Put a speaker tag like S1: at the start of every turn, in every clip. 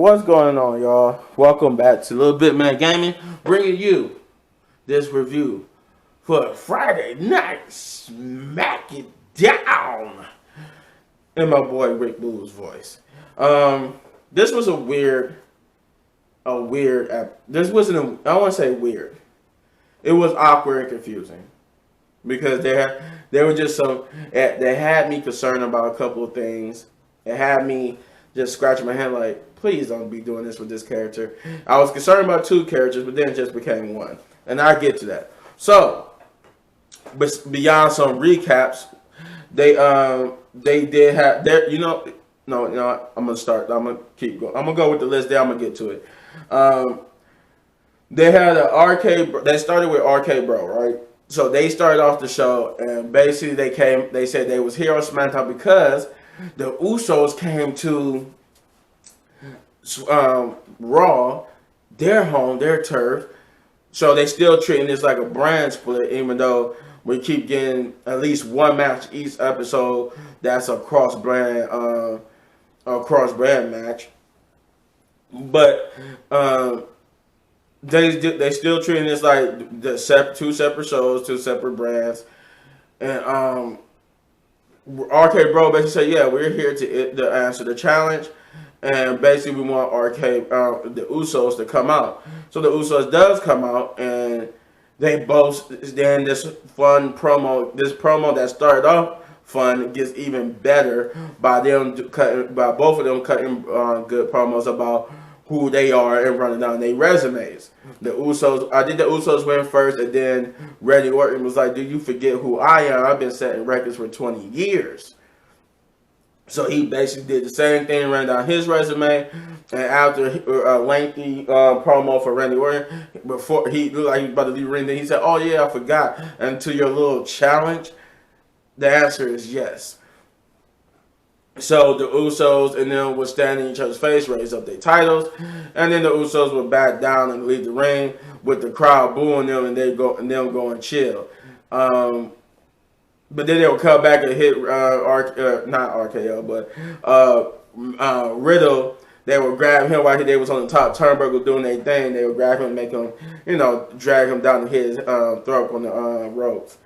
S1: What's going on, y'all? Welcome back to LilBigMan Gaming, bringing you this review for Friday Night Smackdown in my boy Rick Boo's voice. This was this wasn't. I want to say weird. It was awkward and confusing because there were just some. They had me concerned about a couple of things. It had me just scratching my head like, please don't be doing this with this character. I was concerned about two characters, but then it just became one. And I get to that. So, but beyond some recaps, they did have their, no, I'm gonna start. I'm gonna keep going. I'm gonna go with the list. Then I'm gonna get to it. They had an arcade. They started with Arcade Bro, right? So they started off the show, and basically they said they was here on SmackDown because the Usos came to Raw, their home, their turf. So they still treating this like a brand split, even though we keep getting at least one match each episode that's a cross brand match. But they still treating this like two separate shows, two separate brands, and Arcade Bro basically said, yeah, we're here to answer the challenge. And basically we want the Usos to come out. So the Usos does come out, and they both, then this promo that started off fun gets even better by both of them cutting good promos about who they are and running down their resumes. The Usos went first, and then Randy Orton was like, do you forget who I am? I've been setting records for 20 years. So he basically did the same thing, ran down his resume, and after a lengthy promo for Randy Orton, before he looked like he was about to leave the ring, then he said, oh yeah, I forgot. And to your little challenge, the answer is yes. So the Usos and them would stand in each other's face, raise up their titles, and then the Usos would back down and leave the ring with the crowd booing them, and them go and chill. But then they would come back and hit not RKO, but Riddle. They would grab him while they was on the top turnbuckle doing their thing. They would grab him, make him, drag him down to his throat on the ropes.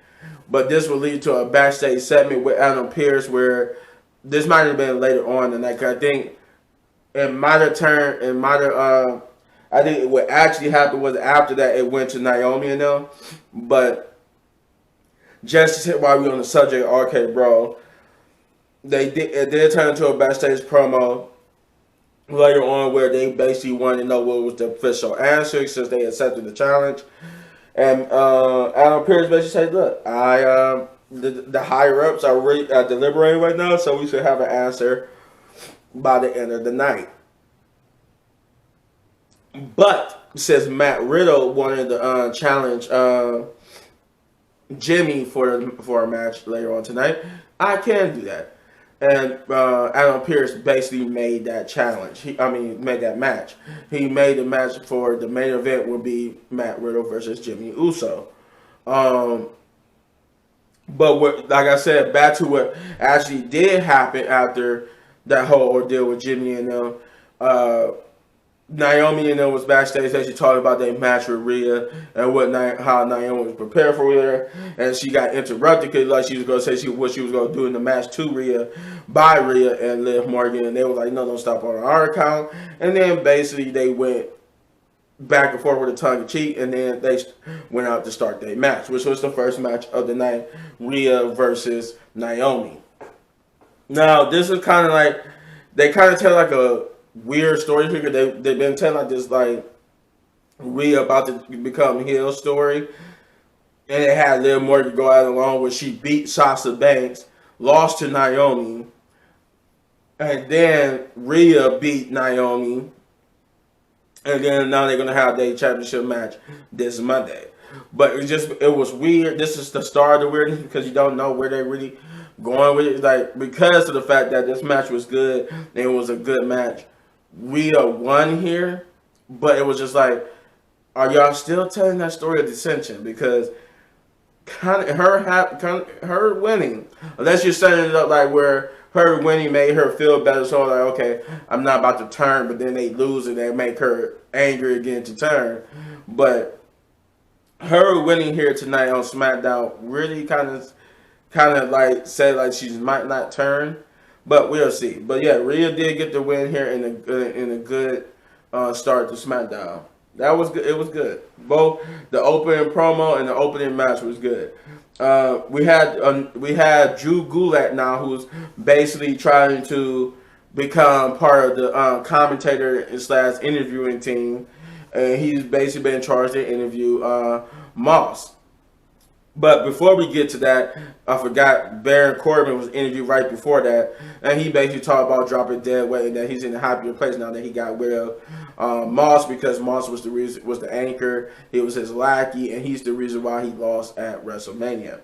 S1: But this would lead to a backstage segment with Adam Pearce, where this might have been later on, and I think it might have turned. I think what actually happened was after that it went to Naomi and them, but. Just while we're on the subject of Arcade Bro, it did turn into a backstage promo later on where they basically wanted to know what was the official answer since they accepted the challenge. And Adam Pearce basically said, look, the higher ups are deliberating right now, so we should have an answer by the end of the night. But since Matt Riddle wanted to challenge Jimmy for a match later on tonight, I can do that. And Adam Pearce basically made that challenge. Made that match. He made the match for the main event would be Matt Riddle versus Jimmy Uso. But like I said, back to what actually did happen after that whole ordeal with Jimmy and them. Naomi and them was backstage actually talking about their match with Rhea and how Naomi was prepared for Rhea, and she got interrupted because like she was going to say what she was going to do in the match to Rhea by Rhea and Liv Morgan, and they were like, no, don't stop on our account. And then basically they went back and forth with a tongue in cheek, and then they went out to start their match, which was the first match of the night, Rhea versus Naomi. Now this is kind of like they kind of tell like a weird story figure. They've been telling like this like Rhea about to become heel story, and it had Liv Morgan go out along where she beat Sasha Banks, lost to Naomi, and then Rhea beat Naomi, and then now they're gonna have their championship match this Monday. But it was weird. This is the start of the weirdness because you don't know where they're really going with it. Like because of the fact that this match was good, and it was a good match. Rhea won here, but it was just like, are y'all still telling that story of dissension? Because her winning, unless you're setting it up like where her winning made her feel better. So like, okay, I'm not about to turn, but then they lose and they make her angry again to turn. But her winning here tonight on SmackDown really kind of like said like she might not turn, but we'll see. But yeah, Rhea did get the win here in a good start to SmackDown. That was good. It was good. Both the opening promo and the opening match was good. We had Drew Gulak now, who's basically trying to become part of the commentator slash interviewing team, and he's basically been charged to interview Moss. But before we get to that, I forgot Baron Corbin was interviewed right before that, and he basically talked about dropping dead weight and that he's in a happier place now that he got rid of Moss, because Moss was the anchor, he was his lackey, and he's the reason why he lost at WrestleMania.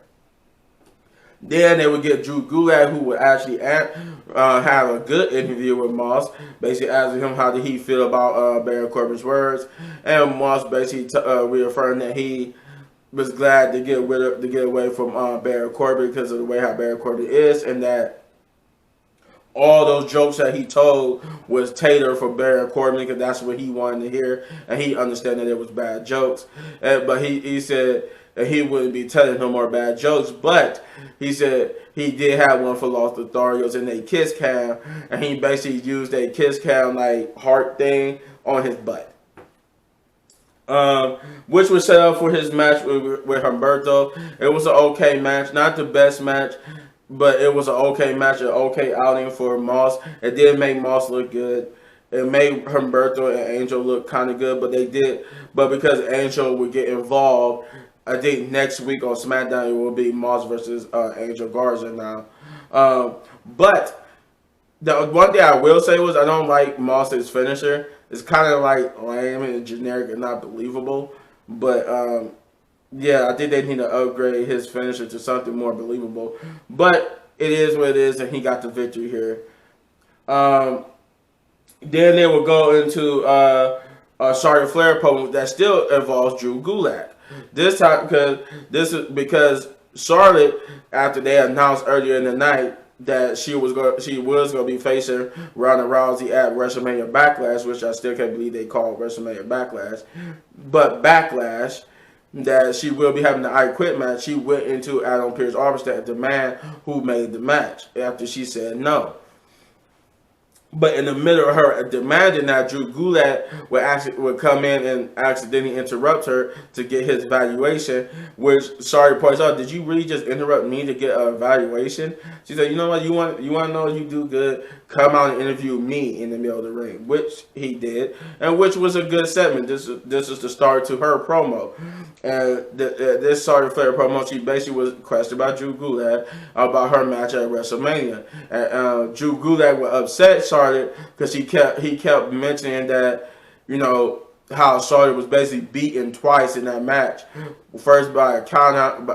S1: Then they would get Drew Gulak, who would actually have a good interview with Moss, basically asking him how did he feel about Baron Corbin's words, and Moss basically reaffirmed that he was glad to get away from Baron Corbin because of the way how Baron Corbin is, and that all those jokes that he told was tailored for Baron Corbin because that's what he wanted to hear, and he understood that it was bad jokes. But he said that he wouldn't be telling no more bad jokes, but he said he did have one for Los Lotharios and a kiss cam, and he basically used a kiss cam like heart thing on his butt. Which was set up for his match with Humberto. It was an okay match, not the best match, but it was an okay match, an okay outing for Moss. It did make Moss look good. It made Humberto and Angel look kind of good, but because Angel would get involved, I think next week on SmackDown it will be Moss versus Angel Garza now. But the one thing I will say was I don't like Moss's finisher. It's kind of like lame and generic and not believable. But yeah, I think they need to upgrade his finisher to something more believable. But it is what it is, and he got the victory here. Then they will go into a Charlotte Flair promo that still involves Drew Gulak. This time because Charlotte, after they announced earlier in the night that she was going to be facing Ronda Rousey at WrestleMania Backlash, which I still can't believe they called WrestleMania Backlash, but Backlash, that she will be having the I Quit match. She went into Adam Pearce Armstead, the man who made the match, after she said no. But in the middle of her demanding that, Drew Gulak would come in and accidentally interrupt her to get his valuation, which Shari points out, did you really just interrupt me to get a valuation? She said, you know what, you want to know you do good? Come out and interview me in the middle of the ring, which he did, and which was a good segment. This is the start to her promo. And this Charlotte Flair promo, she basically was questioned by Drew Gulak about her match at WrestleMania. And Drew Gulak was upset Charlotte because he kept mentioning that, you know, how Charlotte was basically beaten twice in that match. First by a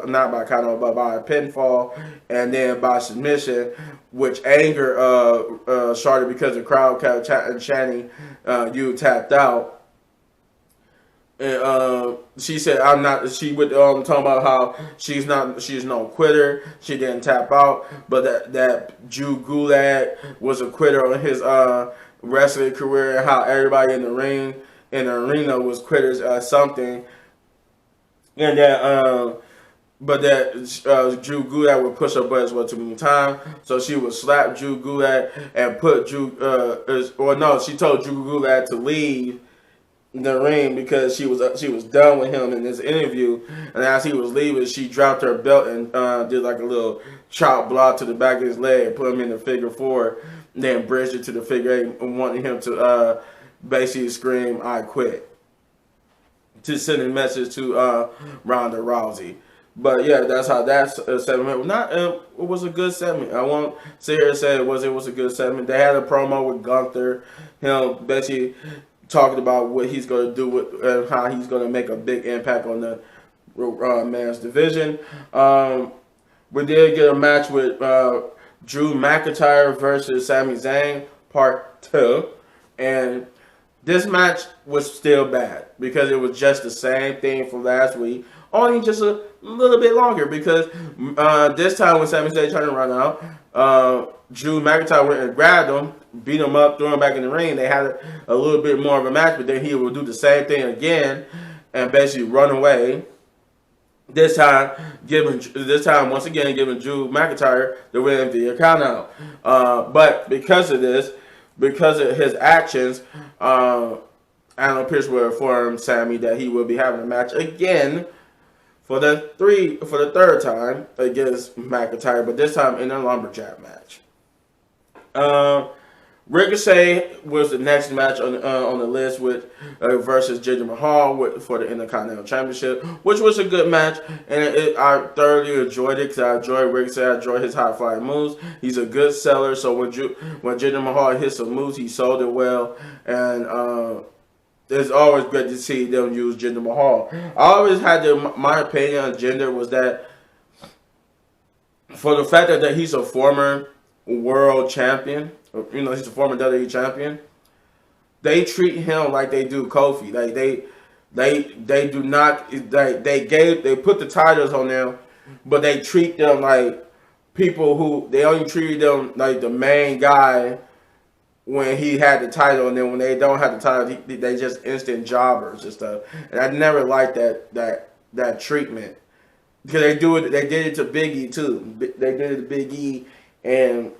S1: not by a count out, but by a pinfall, and then by submission, which angered Charlotte because the crowd kept chanting, "You tapped out." And she said, "I'm not." She would talking about how she's no quitter. She didn't tap out, but that Drew Gulak was a quitter on his wrestling career, and how everybody in the arena was quitters at something, and that Drew Gulak would push her buttons too many times, so she would slap Drew Gulak and put she told Drew Gulak to leave the ring because she was done with him in this interview, and as he was leaving, she dropped her belt and did like a little chop block to the back of his leg and put him in the figure four, and then bridged it to the figure eight, and wanted him to basically scream, "I quit," to send a message to Ronda Rousey. But yeah, that's how that segment. It was a good segment. I won't sit here and say it was a good segment. They had a promo with Gunther, him basically talking about what he's going to do and how he's going to make a big impact on the men's division. We did get a match with Drew McIntyre versus Sami Zayn, part 2, and this match was still bad because it was just the same thing from last week. only just a little bit longer because this time when Sami Zayn turned to run out, Drew McIntyre went and grabbed him, beat him up, threw him back in the ring. They had a little bit more of a match, but then he would do the same thing again and basically run away. This time, once again, giving Drew McIntyre the win via countout. But because of his actions, Alan Pierce will inform Sami that he will be having a match again for the third time against McIntyre, but this time in a lumberjack match. Ricochet was the next match on the list with versus Jinder Mahal for the Intercontinental Championship, which was a good match, and I thoroughly enjoyed it because I enjoy Ricochet. I enjoy his high flying moves. He's a good seller, so when Jinder Mahal hit some moves, he sold it well, and it's always great to see them use Jinder Mahal. I always had my opinion on Jinder was that for the fact that he's a former world champion, he's a former WWE champion, they treat him like they do Kofi. Like they do not, they put the titles on them, but they treat them like people who, they only treated them like the main guy when he had the title, and then when they don't have the title, they just instant jobbers and stuff. And I never liked that treatment because they did it to Big E too. They did it to Big E, and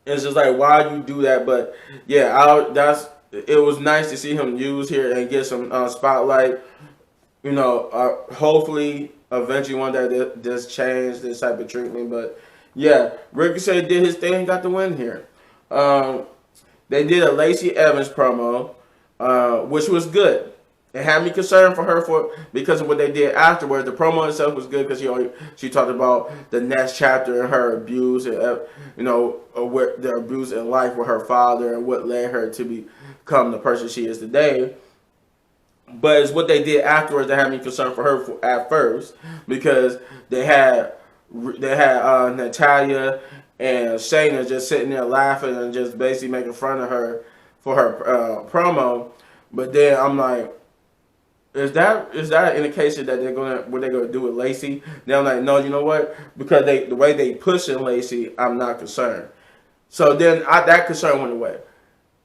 S1: it's just like, why you do that? But yeah, it was nice to see him use here and get some spotlight. Hopefully, eventually one day this change, this type of treatment. But yeah, Ricochet did his thing, got the win here. They did a Lacey Evans promo, which was good. It had me concerned for her because of what they did afterwards. The promo itself was good because she talked about the next chapter in her abuse and what the abuse in life with her father and what led her to become the person she is today. But it's what they did afterwards that had me concerned for her at first, because they had Natalya and Shayna just sitting there laughing and just basically making fun of her for her promo. But then I'm like, is that an indication that what they're gonna do with Lacey? Then I'm like, no, you know what? Because the way they pushing Lacey, I'm not concerned. So then that concern went away.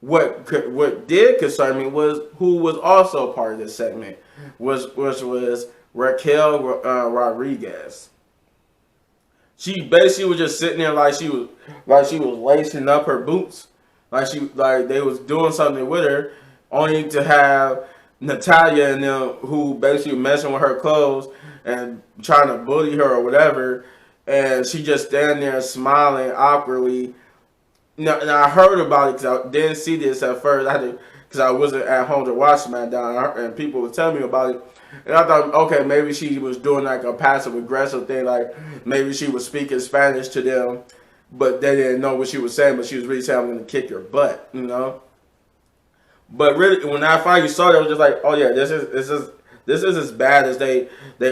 S1: What did concern me was who was also part of this segment, which was Raquel Rodriguez. She basically was just sitting there like she was lacing up her boots, like they was doing something with her, only to have Natalya and them who basically messing with her clothes and trying to bully her or whatever, and she just standing there smiling awkwardly. And I heard about it because I didn't see this at first. Because I wasn't at home to watch Smackdown, and people were telling me about it. And I thought, okay, maybe she was doing like a passive-aggressive thing, like maybe she was speaking Spanish to them, but they didn't know what she was saying, but she was really saying, I'm going to kick your butt, But really, when I finally saw it, I was just like, oh yeah, this is as bad as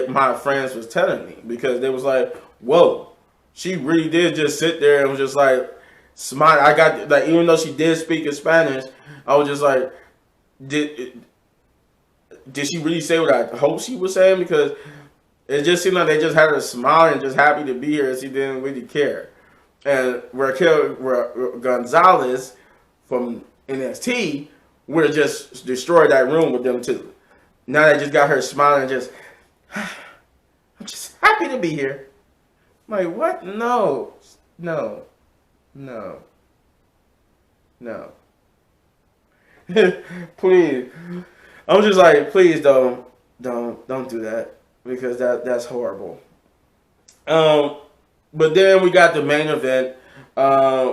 S1: my friends was telling me, because they was like, whoa, she really did just sit there and was just like, smile. I got like, even though she did speak in Spanish, I was just like, did she really say what I hope she was saying? Because it just seemed like they just had her smiling and just happy to be here, and she didn't really care. And Raquel Gonzalez from NXT would have just destroyed that room with them too. Now they just got her smiling and just, I'm just happy to be here. I'm like, what? No. Please. I'm just like, please don't do that, because that's horrible. But then we got the main event,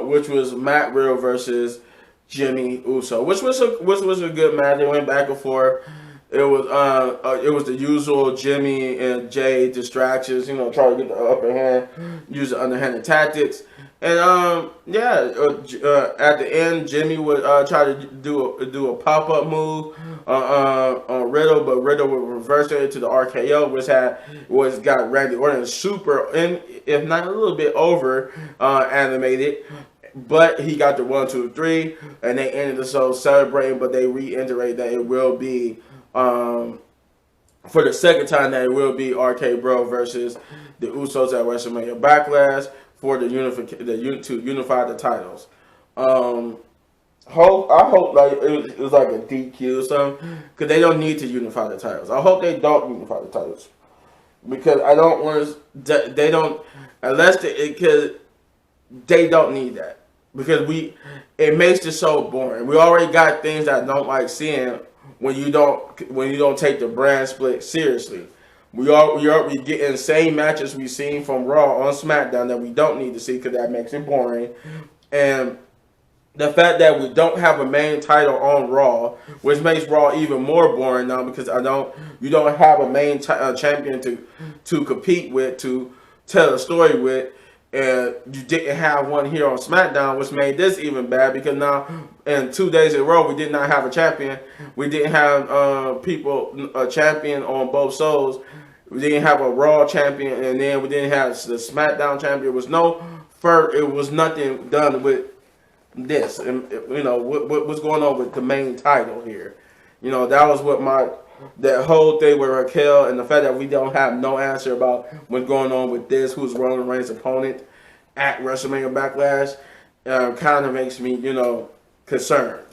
S1: which was Matt Riddle versus Jimmy Uso, which was a good match. They went back and forth. It was the usual Jimmy and Jay distractions, try to get the upper hand, use the underhanded tactics. And at the end, Jimmy would try to do a pop-up move on Riddle, but Riddle would reverse it to the RKO, which got Randy Orton super, and if not a little bit over animated. But he got the 1, 2, 3, and they ended the show celebrating. But they reiterate that it will be for the second time that it will be RK Bro versus the Usos at WrestleMania Backlash for to unify the titles. I hope like it was like a DQ or something, because they don't need to unify the titles. I hope they don't unify the titles, because I don't want to. They don't, because they don't need that, because it makes the show boring. We already got things that I don't like seeing when you don't take the brand split seriously. We get insane matches we've seen from Raw on SmackDown that we don't need to see, because that makes it boring. And the fact that we don't have a main title on Raw, which makes Raw even more boring now, because you don't have a main champion to compete with, to tell a story with, and you didn't have one here on SmackDown, which made this even bad, because now in 2 days in a row we did not have a champion. We didn't have a champion on both shows. We didn't have a Raw champion, and then we didn't have the SmackDown champion. It was nothing done with this, and what's going on with the main title here. That was that whole thing with Raquel, and the fact that we don't have no answer about what's going on with this, who's Roman Reigns' opponent at WrestleMania Backlash, kind of makes me, concerned.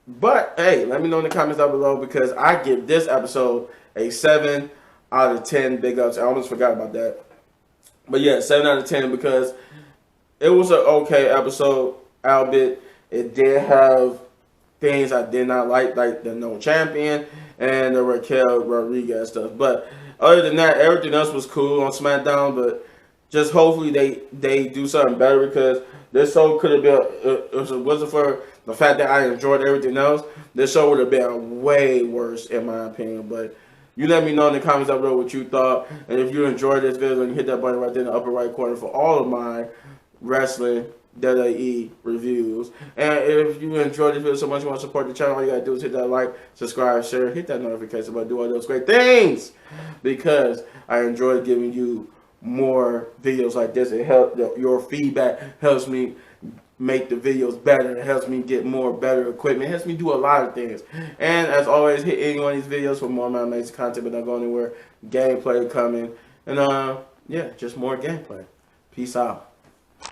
S1: But hey, let me know in the comments down below, because I give this episode a 7 out of 10 big ups. I almost forgot about that. But yeah, 7 out of 10, because it was an okay episode, albeit it did have things I did not like the no champion and the Raquel Rodriguez stuff. But other than that, everything else was cool on SmackDown. But just hopefully they do something better, because this show could have been, if it wasn't for the fact that I enjoyed everything else, this show would have been way worse in my opinion. But you let me know in the comments down below what you thought. And if you enjoyed this video, you hit that button right there in the upper right corner for all of my wrestling WWE reviews. And if you enjoyed this video so much you want to support the channel, all you gotta do is hit that like, subscribe, share, hit that notification button, do all those great things, because I enjoy giving you more videos like this. It helps, your feedback helps me make the videos better. It helps me get better equipment. It helps me do a lot of things. And as always, hit any one of these videos for more of my amazing content, but don't go anywhere. Gameplay coming. And yeah, just more gameplay. Peace out.